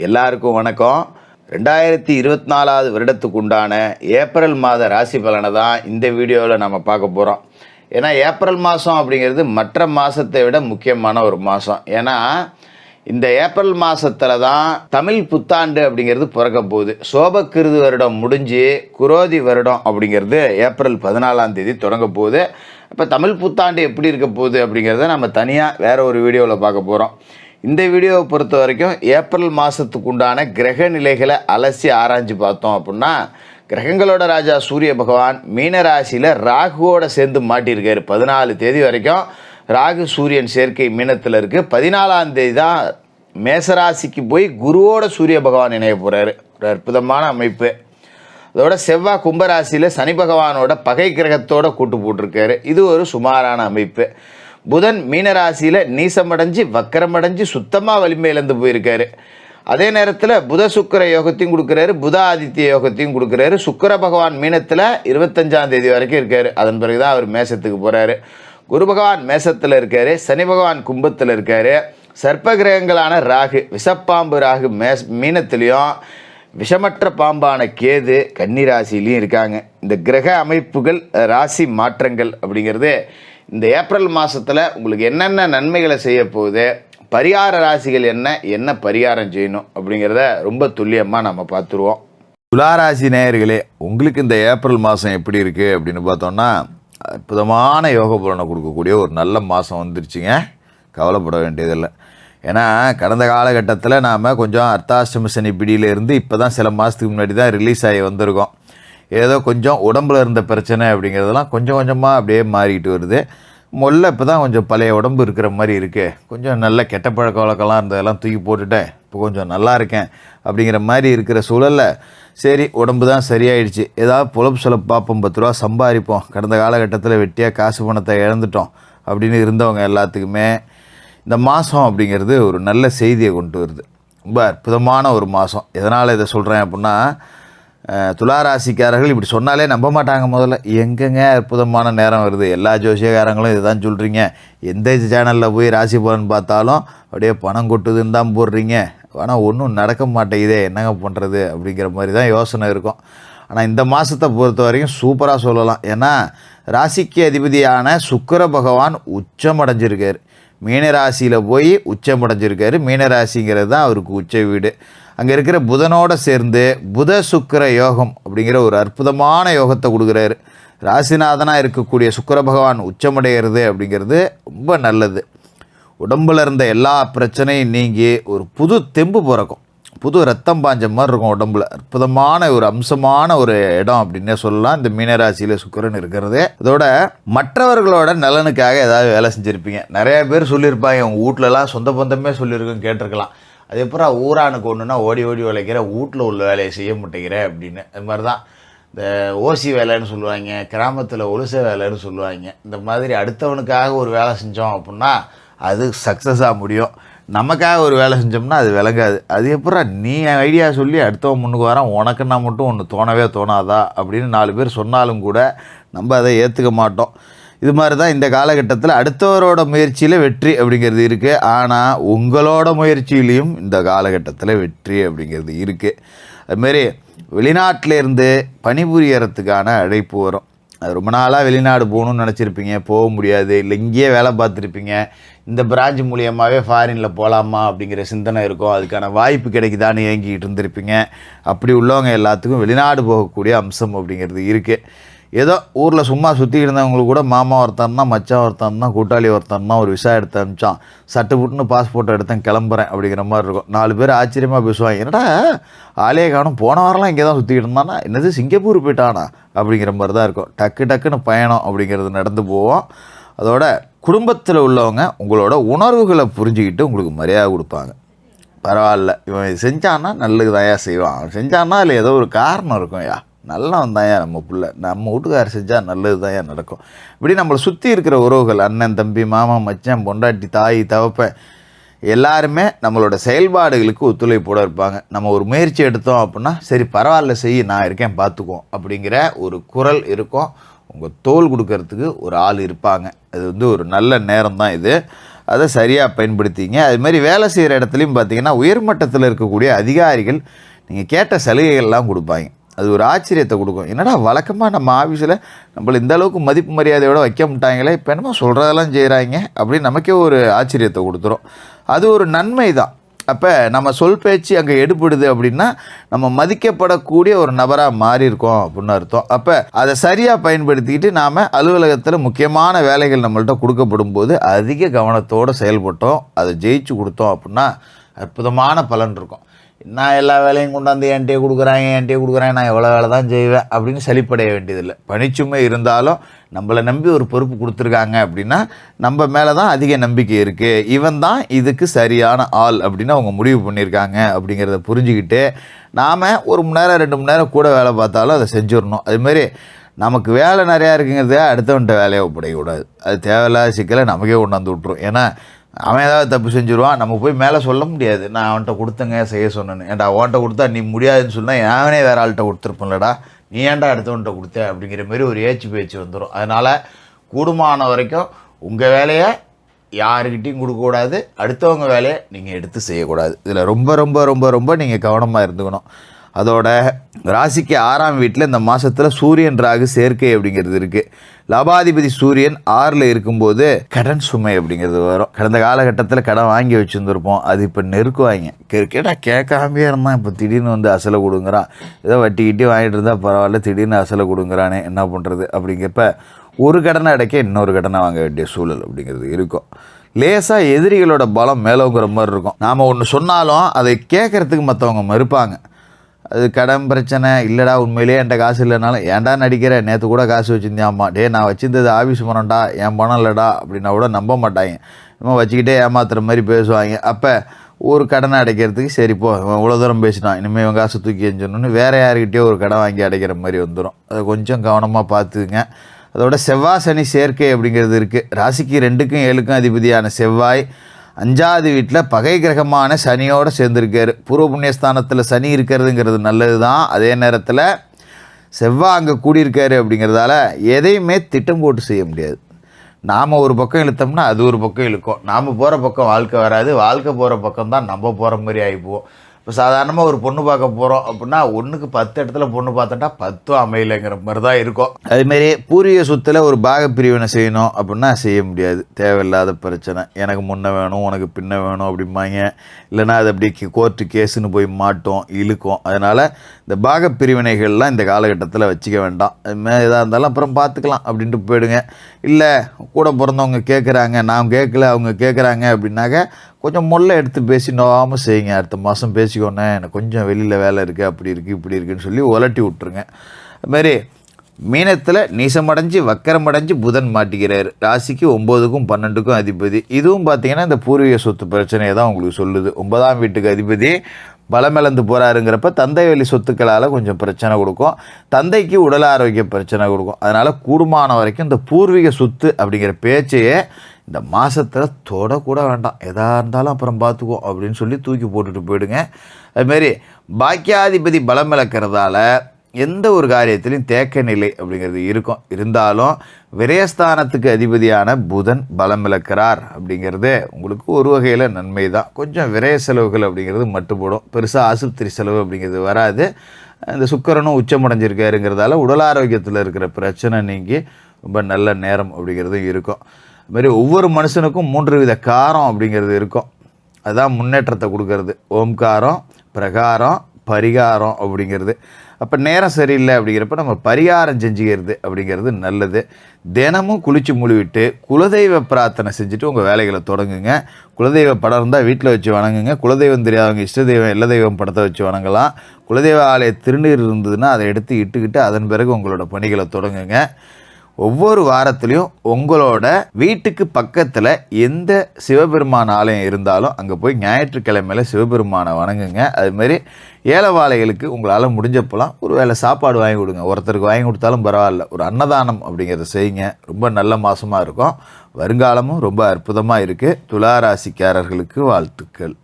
எல்லாருக்கும் வணக்கம். 2024 வருடத்துக்கு உண்டான ஏப்ரல் மாத ராசி பலனை தான் இந்த வீடியோவில் நம்ம பார்க்க போகிறோம். ஏன்னா ஏப்ரல் மாதம் அப்படிங்கிறது மற்ற மாதத்தை விட முக்கியமான ஒரு மாதம். ஏன்னா இந்த ஏப்ரல் மாதத்தில் தான் தமிழ் புத்தாண்டு அப்படிங்கிறது பிறக்க போகுது. சோபக்கிருது வருடம் முடிஞ்சு குரோதி வருடம் அப்படிங்கிறது ஏப்ரல் 14 தொடங்க போகுது. இப்போ தமிழ் புத்தாண்டு எப்படி இருக்க போகுது அப்படிங்கிறத நம்ம தனியாக வேறு ஒரு வீடியோவில் பார்க்க போகிறோம். இந்த வீடியோவை பொறுத்த வரைக்கும் ஏப்ரல் மாதத்துக்கு உண்டான கிரக நிலைகளை அலசி ஆராய்ஞ்சு பார்த்தோம் அப்படின்னா, கிரகங்களோட ராஜா சூரிய பகவான் மீனராசியில் ராகுவோடு சேர்ந்து மாட்டியிருக்காரு. 14 தேதி வரைக்கும் ராகு சூரியன் சேர்க்கை மீனத்தில் இருக்குது. 14 தான் மேசராசிக்கு போய் குருவோட சூரிய பகவான் இணைய போகிறாரு. ஒரு அற்புதமான அமைப்பு. அதோட செவ்வாய் கும்பராசியில் சனி பகவானோட பகை கிரகத்தோட கூட்டு போட்டிருக்காரு. இது ஒரு சுமாரான அமைப்பு. புதன் மீனராசியில் நீசமடைஞ்சு வக்கரமடைஞ்சு சுத்தமாக வலிமையிலேருந்து போயிருக்காரு. அதே நேரத்தில் புத சுக்கர யோகத்தையும் கொடுக்குறாரு, புத ஆதித்ய யோகத்தையும் கொடுக்குறாரு. சுக்கர பகவான் மீனத்தில் 25ஆம் தேதி வரைக்கும் இருக்கார். அதன் பிறகு தான் அவர் மேசத்துக்கு போகிறாரு. குரு பகவான் மேசத்தில் இருக்கார், சனி பகவான் கும்பத்தில் இருக்கார். சர்ப்ப கிரகங்களான ராகு, விஷப்பாம்பு ராகு மீனத்திலையும், விஷமற்ற பாம்பான கேது கன்னிராசிலையும் இருக்காங்க. இந்த கிரக அமைப்புகள், ராசி மாற்றங்கள் அப்படிங்கிறது இந்த ஏப்ரல் மாதத்தில் உங்களுக்கு என்னென்ன நன்மைகளை செய்ய போகுது, பரிகார ராசிகள் என்ன பரிகாரம் செய்யணும் அப்படிங்கிறத ரொம்ப துல்லியமாக நம்ம பார்த்துருவோம். துளாராசி நேயர்களே, உங்களுக்கு இந்த ஏப்ரல் மாதம் எப்படி இருக்குது அப்படின்னு பார்த்தோன்னா, அற்புதமான யோக பலனை கொடுக்கக்கூடிய ஒரு நல்ல மாதம் வந்துருச்சுங்க. கவலைப்பட வேண்டியதில்லை. ஏன்னா கடந்த காலகட்டத்தில் நாம் கொஞ்சம் அர்த்தாஷ்டம சனி பிடியிலேருந்து இப்போ தான் சில மாதத்துக்கு முன்னாடி தான் ரிலீஸ் ஆகி வந்திருக்கோம். ஏதோ கொஞ்சம் உடம்புல இருந்த பிரச்சனை அப்படிங்கிறதெல்லாம் கொஞ்சம் கொஞ்சமாக அப்படியே மாறிக்கிட்டு வருது. முதல்ல இப்போ தான் கொஞ்சம் பழைய உடம்பு இருக்கிற மாதிரி இருக்குது. கொஞ்சம் நல்ல கெட்ட பழக்க வழக்கம்லாம் இருந்ததெல்லாம் தூக்கி போட்டுட்டேன், இப்போ கொஞ்சம் நல்லா இருக்கேன் அப்படிங்கிற மாதிரி இருக்கிற சூழலில் சரி உடம்பு தான் சரியாயிடுச்சு, ஏதாவது புலப்பு செலவு பார்ப்போம், 10 ரூபா சம்பாதிப்போம், கடந்த காலகட்டத்தில் வெட்டியாக காசு பணத்தை இழந்துட்டோம் அப்படின்னு இருந்தவங்க எல்லாத்துக்குமே இந்த மாதம் அப்படிங்கிறது ஒரு நல்ல செய்தியை கொண்டு வருது. ரொம்ப அற்புதமான ஒரு மாதம். எதனால் இதை சொல்கிறேன் அப்படின்னா, துளாராசிக்காரர்கள் இப்படி சொன்னாலே நம்ப மாட்டாங்க. முதல்ல எங்கெங்க அற்புதமான நேரம் வருது, எல்லா ஜோசியக்காரங்களும் இதை தான் சொல்கிறீங்க, எந்த சேனலில் போய் ராசி பலன் பார்த்தாலும் அப்படியே பணம் கொட்டுதுன்னு தான் போடுறீங்க, ஆனால் ஒன்றும் நடக்க மாட்டேங்குதே, என்னங்க பண்ணுறது அப்படிங்கிற மாதிரி தான் யோசனை இருக்கும். ஆனால் இந்த மாதத்தை பொறுத்த வரைக்கும் சூப்பராக சொல்லலாம். ஏன்னா ராசிக்கு அதிபதியான சுக்கிர பகவான் உச்சமடைஞ்சிருக்கார். மீனராசியில் போய் உச்சமடைஞ்சிருக்காரு. மீனராசிங்கிறது தான் அவருக்கு உச்ச வீடு. அங்கே இருக்கிற புதனோடு சேர்ந்து புத சுக்கிர யோகம் அப்படிங்கிற ஒரு அற்புதமான யோகத்தை கொடுக்குறாரு. ராசிநாதனாக இருக்கக்கூடிய சுக்கிர பகவான் உச்சமடைகிறது அப்படிங்கிறது ரொம்ப நல்லது. உடம்பில் இருந்த எல்லா பிரச்சனையும் நீங்கி ஒரு புது தெம்பு பிறக்கும், புது ரத்தம் பாஞ்ச மாதிரி இருக்கும் உடம்புல. அற்புதமான ஒரு அம்சமான ஒரு இடம் அப்படின்னே சொல்லலாம் இந்த மீனராசியில் சுக்கிரன் இருக்கிறது. அதோட மற்றவர்களோட நலனுக்காக ஏதாவது வேலை செஞ்சுருப்பீங்க. நிறைய பேர் சொல்லியிருப்பாங்க, உங்கள் வீட்டிலலாம் சொந்த பந்தமே சொல்லியிருக்கோம், கேட்டிருக்கலாம், அது எப்பறம் ஊரானுக்கு ஒன்றுனா ஓடி ஓடி உழைக்கிற, வீட்டில் உள்ள வேலையை செய்ய மாட்டேங்கிற அப்படின்னு. அது மாதிரி தான் இந்த ஓசி வேலைன்னு சொல்லுவாங்க, கிராமத்தில் ஒலுச வேலைன்னு சொல்லுவாங்க. இந்த மாதிரி அடுத்தவனுக்காக ஒரு வேலை செஞ்சோம் அப்படின்னா அது சக்ஸஸாக முடியும். நமக்காக ஒரு வேலை செஞ்சோம்னா அது விளங்காது. அது எப்பறம் நீ ஐடியா சொல்லி அடுத்தவன் முன்னுக்கு வரான், உனக்குன்னா மட்டும் ஒன்று தோணவே தோணாதா அப்படின்னு 4 பேர் சொன்னாலும் கூட நம்ம அதை ஏற்றுக்க மாட்டோம். இது மாதிரி தான் இந்த காலகட்டத்தில் அடுத்தவரோட முயற்சியில் வெற்றி அப்படிங்கிறது இருக்குது. ஆனால் உங்களோட முயற்சியிலையும் இந்த காலகட்டத்தில் வெற்றி அப்படிங்கிறது இருக்குது. அதுமாரி வெளிநாட்டிலேருந்து பணிபுரியறதுக்கான அழைப்பு வரும். அது ரொம்ப நாளாக வெளிநாடு போகணுன்னு நினச்சிருப்பீங்க, போக முடியாது, இல்லை இங்கேயே வேலை பார்த்துருப்பீங்க, இந்த பிரான்ச் மூலியமாகவே ஃபாரினில் போகலாமா அப்படிங்கிற சிந்தனை இருக்கும், அதுக்கான வாய்ப்பு கிடைக்குதான்னு ஏங்கிக்கிட்டு இருந்திருப்பீங்க. அப்படி உள்ளவங்க எல்லாத்துக்கும் வெளிநாடு போகக்கூடிய அம்சம் அப்படிங்கிறது இருக்குது. ஏதோ ஊரில் சும்மா சுற்றிக்கிட்டு இருந்தவங்களுக்கு கூட மாமா ஒருத்தன் தான், மச்சான் ஒருத்தன் தான், கூட்டாளி ஒருத்தன் தான் ஒரு விசா எடுத்து அனுப்பிச்சான், சட்டு புட்டுன்னு பாஸ்போர்ட் எடுத்தேன் கிளம்புறேன் அப்படிங்கிற மாதிரி இருக்கும். 4 பேர் ஆச்சரியமாக பேசுவாங்க, என்னடா ஆளே காணும், போன வாரம்லாம் இங்கே தான் சுற்றிக்கிட்டு இருந்தானா, என்னது சிங்கப்பூர் போயிட்டானா அப்படிங்கிற மாதிரி தான் இருக்கும். டக்குன்னு பயணம் அப்படிங்கிறது நடந்து போவோம். அதோட குடும்பத்தில் உள்ளவங்க உங்களோட உணர்வுகளை புரிஞ்சுக்கிட்டு உங்களுக்கு மரியாதை கொடுப்பாங்க. பரவாயில்ல, இவன் செஞ்சான்னா நல்லது தாயா செய்வான், அவன் செஞ்சான்னா இல்லை ஏதோ ஒரு காரணம் இருக்கும், யா நல்லவன் தாயா நம்ம பிள்ளை, நம்ம வீட்டுக்காரர் செஞ்சால் நல்லது தாயா நடக்கும். இப்படி நம்மளை சுற்றி இருக்கிற உறவுகள், அண்ணன் தம்பி மாமா மச்சான் பொண்டாட்டி தாய் தவப்பேன் எல்லாருமே நம்மளோட செயல்பாடுகளுக்கு ஒத்துழைப்போடு இருப்பாங்க. நம்ம ஒரு முயற்சி எடுத்தோம் அப்படின்னா சரி பரவாயில்ல செய், நான் இருக்கேன் பார்த்துக்குவோம் அப்படிங்கிற ஒரு குரல் இருக்கும். உங்கள் தோல் கொடுக்கறதுக்கு ஒரு ஆள் இருப்பாங்க. அது ஒரு நல்ல நேரம் தான் இது. அதை சரியாக பயன்படுத்திங்க. அதுமாதிரி வேலை செய்கிற இடத்துலையும் பார்த்திங்கன்னா உயர்மட்டத்தில் இருக்கக்கூடிய அதிகாரிகள் நீங்கள் கேட்ட சலுகைகள்லாம் கொடுப்பாங்க. அது ஒரு ஆச்சரியத்தை கொடுக்கும். என்னடா வழக்கமாக நம்ம ஆஃபீஸில் நம்மளை இந்த அளவுக்கு மதிப்பு மரியாதையோடு வைக்க மாட்டாங்களே, இப்போ என்னமோ சொல்கிறதெல்லாம் செய்கிறாங்க அப்படின்னு நமக்கே ஒரு ஆச்சரியத்தை கொடுத்துரும். அது ஒரு நன்மை தான். அப்போ நம்ம சொல் பேச்சு அங்கே எடுபடுது அப்படின்னா நம்ம மதிக்கப்படக்கூடிய ஒரு நபராக மாறி இருக்கோம் அப்படின்னு அர்த்தம். அப்போ அதை சரியாக பயன்படுத்திக்கிட்டு நாம் அலுவலகத்தில் முக்கியமான வேலைகள் நம்மள்கிட்ட கொடுக்கப்படும் போது அதிக கவனத்தோடு செயல்பட்டோம், அதை ஜெயிச்சு கொடுத்தோம் அப்படின்னா அற்புதமான பலன் இருக்கும். நான் எல்லா வேலையும் கொண்டாந்து என்கிட்டே கொடுக்குறாங்க, நான் எவ்வளோ வேலை தான் செய்வேன் அப்படின்னு சலிப்படைய வேண்டியதில்லை. பணிச்சுமை இருந்தாலும் நம்மளை நம்பி ஒரு பொறுப்பு கொடுத்துருக்காங்க அப்படின்னா நம்ம மேலே தான் அதிக நம்பிக்கை இருக்குது, இவன் தான் இதுக்கு சரியான ஆள் அப்படின்னு அவங்க முடிவு பண்ணியிருக்காங்க அப்படிங்கிறத புரிஞ்சுக்கிட்டு நாம் 1 மணி நேரம் 2 மணி நேரம் கூட வேலை பார்த்தாலும் அதை செஞ்சிடணும். அதுமாரி நமக்கு வேலை நிறையா இருக்குங்கிறத அடுத்தவன்கிட்ட வேலையை ஒப்படைக்கக்கூடாது. அது தேவையில்லாத சிக்கலை நமக்கே கொண்டாந்து விட்ரும். ஏன்னா அவன் ஏதாவது தப்பு செஞ்சுருவான், நம்ம போய் மேலே சொல்ல முடியாது நான் அவன்கிட்ட கொடுத்தங்க செய்ய சொன்னேன்னு. ஏன்டா அவன்கிட்ட கொடுத்தா நீ முடியாதுன்னு சொன்னால் அவனே வேறு ஆள்கிட்ட கொடுத்துருப்போம்லடா, நீ ஏன்டா அடுத்தவன்கிட்ட கொடுத்த அப்படிங்கிற மாதிரி ஒரு பேச்சு வந்துடும். அதனால் கூடுமான வரைக்கும் உங்கள் வேலையை யாருக்கிட்டையும் கொடுக்கக்கூடாது, அடுத்தவங்க வேலையை நீங்கள் எடுத்து செய்யக்கூடாது. இதில் ரொம்ப ரொம்ப ரொம்ப ரொம்ப நீங்கள் கவனமாக இருந்துக்கணும். அதோட ராசிக்கு 6ஆம் வீட்டில் இந்த மாதத்தில் சூரியன் ராகு சேர்க்கை அப்படிங்கிறது இருக்குது. லாபாதிபதி சூரியன் 6ல் இருக்கும்போது கடன் சுமை அப்படிங்கிறது வரும். கடந்த காலகட்டத்தில் கடன் வாங்கி வச்சுருந்துருப்போம், அது இப்போ நெருக்குவாங்க. கேட்டால் கேட்காமே இருந்தான், இப்போ திடீர்னு வந்து அசலை கொடுங்குறான். ஏதோ வட்டிக்கிட்டே வாங்கிட்டு இருந்தால் பரவாயில்ல, திடீர்னு அசலை கொடுங்குறானே என்ன பண்ணுறது அப்படிங்கிறப்ப ஒரு கடனை அடைக்க இன்னொரு கடனை வாங்க வேண்டிய சூழல் அப்படிங்கிறது இருக்கும். லேசாக எதிரிகளோட பலம் மேலோங்கிற மாதிரி இருக்கும். நாம் ஒன்று சொன்னாலும் அதை கேட்குறதுக்கு மற்றவங்க மறுப்பாங்க. அது கடன் பிரச்சனை இல்லைடா, உண்மையிலேயே என்கிட்ட காசு இல்லைனாலும் ஏன்டா நடிக்கிற, நேற்று கூட காசு வச்சுருந்தியாம்மா, டே நான் வச்சுருந்தது ஆஃபீஸ் பணம்டா, என் பணம் இல்லைடா அப்படின்னா கூட நம்ப மாட்டாங்க. நம்ம வச்சுக்கிட்டே ஏமாத்துற மாதிரி பேசுவாங்க. அப்போ ஒரு கடனை அடைக்கிறதுக்கு சரிப்போ இவன் இவ்வளோ தூரம் பேசினான், இனிமேல் இவன் காசு தூக்கி எஞ்சணுன்னு வேறு யாருக்கிட்டேயோ ஒரு கடன் வாங்கி அடைக்கிற மாதிரி வந்துடும். அதை கொஞ்சம் கவனமாக பார்த்துக்குங்க. அதோட செவ்வாய் சனி சேர்க்கை அப்படிங்கிறது இருக்குது. ராசிக்கு 2க்கும் 7க்கும் அதிபதியான செவ்வாய் 5வது வீட்டில் பகை கிரகமான சனியோடு சேர்ந்துருக்காரு. பூர்வ புண்ணியஸ்தானத்தில் சனி இருக்கிறதுங்கிறது நல்லது தான். அதே நேரத்தில் செவ்வாய் அங்கே கூடியிருக்காரு அப்படிங்கிறதால எதையுமே திட்டம் போட்டு செய்ய முடியாது. நாம் ஒரு பக்கம் இழுத்தோம்னா அது ஒரு பக்கம் இழுக்கும். நாம் போகிற பக்கம் வாழ்க்கை வராது, வாழ்க்கை போகிற பக்கம் தான் நம்ம போகிற மாதிரி ஆகிப்போம். இப்போ சாதாரணமாக ஒரு பொண்ணு பார்க்க போகிறோம் அப்படின்னா 1க்கு 10 இடத்துல பொண்ணு பார்த்துட்டா 10 அமையலைங்கிற மாதிரி தான் இருக்கும். அதுமாரி பூர்வீக சொத்தில் ஒரு பாக பிரிவினை செய்யணும் அப்படின்னா செய்ய முடியாது. தேவையில்லாத பிரச்சனை, எனக்கு முன்ன வேணும் உனக்கு பின்ன வேணும் அப்படிம்பாங்க. இல்லைனா அது அப்படி கோர்ட்டு கேஸுன்னு போய் மாட்டோம், இழுக்கும். அதனால் இந்த பாக பிரிவினைகள்லாம் இந்த காலகட்டத்தில் வச்சுக்க வேண்டாம். அதுமாதிரி எதாக இருந்தாலும் அப்புறம் பார்த்துக்கலாம் அப்படின்ட்டு போயிடுங்க. இல்லை கூட பிறந்தவங்க கேட்குறாங்க, நான் கேட்கல அவங்க கேட்குறாங்க அப்படின்னாக்க கொஞ்சம் முல்லை எடுத்து பேசி நோவாமல் செய்யுங்க. அடுத்த மாதம் பேசிக்கோண்ணே, எனக்கு கொஞ்சம் வெளியில் வேலை இருக்குது, அப்படி இருக்குது இப்படி இருக்குதுன்னு சொல்லி உலட்டி விட்ருங்க. அதுமாரி மீனத்தில் நீசமடைஞ்சு வக்கரமடைஞ்சு புதன் மாட்டிக்கிறார். ராசிக்கு 9க்கும் 12க்கும் அதிபதி. இதுவும் பார்த்திங்கன்னா இந்த பூர்வீக சொத்து பிரச்சனையை தான் உங்களுக்கு சொல்லுது. 9ஆம் வீட்டுக்கு அதிபதி பலமிழந்து போகிறாருங்கிறப்ப தந்தை வழி சொத்துக்களால் கொஞ்சம் பிரச்சனை கொடுக்கும், தந்தைக்கு உடல் ஆரோக்கிய பிரச்சனை கொடுக்கும். அதனால் கூடுமான வரைக்கும் இந்த பூர்வீக சொத்து அப்படிங்கிற பேச்சையே இந்த மாதத்தில் தொடக்கூட வேண்டாம், எதாக இருந்தாலும் அப்புறம் பார்த்துக்குவோம் அப்படின்னு சொல்லி தூக்கி போட்டுட்டு போயிடுங்க. அதுமாரி பாக்கியாதிபதி பலம் இழக்கிறதால எந்த ஒரு காரியத்திலையும் தேக்க நிலை அப்படிங்கிறது இருக்கும். இருந்தாலும் விரயஸ்தானத்துக்கு அதிபதியான புதன் பலம் இழக்கிறார் அப்படிங்கிறது உங்களுக்கு ஒரு வகையில் நன்மை தான். கொஞ்சம் விரய செலவுகள் அப்படிங்கிறது மட்டுப்படும், பெருசாக ஆஸ்பத்திரி செலவு அப்படிங்கிறது வராது. இந்த சுக்கிரனும் உச்சமடைஞ்சிருக்காருங்கிறதால உடல் ஆரோக்கியத்தில் இருக்கிற பிரச்சனை நீங்கி ரொம்ப நல்ல நேரம் அப்படிங்கிறது இருக்கும். அதுமாதிரி ஒவ்வொரு மனுஷனுக்கும் 3 வித காரம் அப்படிங்கிறது இருக்கும். அதுதான் முன்னேற்றத்தை கொடுக்கறது. ஓம்காரம், பிரகாரம், பரிகாரம் அப்படிங்கிறது. அப்போ நேரம் சரியில்லை அப்படிங்கிறப்ப நம்ம பரிகாரம் செஞ்சுக்கிறது அப்படிங்கிறது நல்லது. தினமும் குளித்து முழுவிட்டு குலதெய்வ பிரார்த்தனை செஞ்சுட்டு உங்கள் வேலைகளை தொடங்குங்க. குலதெய்வ படம் இருந்தால் வீட்டில் வச்சு வணங்குங்க. குலதெய்வம் தெரியாதவங்க இஷ்ட தெய்வம் எல்லா தெய்வம் படத்தை வச்சு வணங்கலாம். குலதெய்வ ஆலய திருநீர் இருந்ததுன்னா அதை எடுத்து இட்டுக்கிட்டு அதன் பிறகு உங்களோட பணிகளை தொடங்குங்க. ஒவ்வொரு வாரத்துலேயும் உங்களோட வீட்டுக்கு பக்கத்தில் எந்த சிவபெருமான் ஆலயம் இருந்தாலும் அங்கே போய் ஞாயிற்றுக்கிழமையில் சிவபெருமானை வணங்குங்க. அதுமாரி ஏழைவாழைகளுக்கு உங்களால் முடிஞ்சப்போலாம் ஒரு வேளை சாப்பாடு வாங்கி கொடுங்க. ஒருத்தருக்கு வாங்கி கொடுத்தாலும் பரவாயில்ல, ஒரு அன்னதானம் அப்படிங்கிறத செய்யுங்க. ரொம்ப நல்ல மாதமாக இருக்கும். வருங்காலமும் ரொம்ப அற்புதமாக இருக்குது. துலா ராசிக்காரர்களுக்கு வாழ்த்துக்கள்.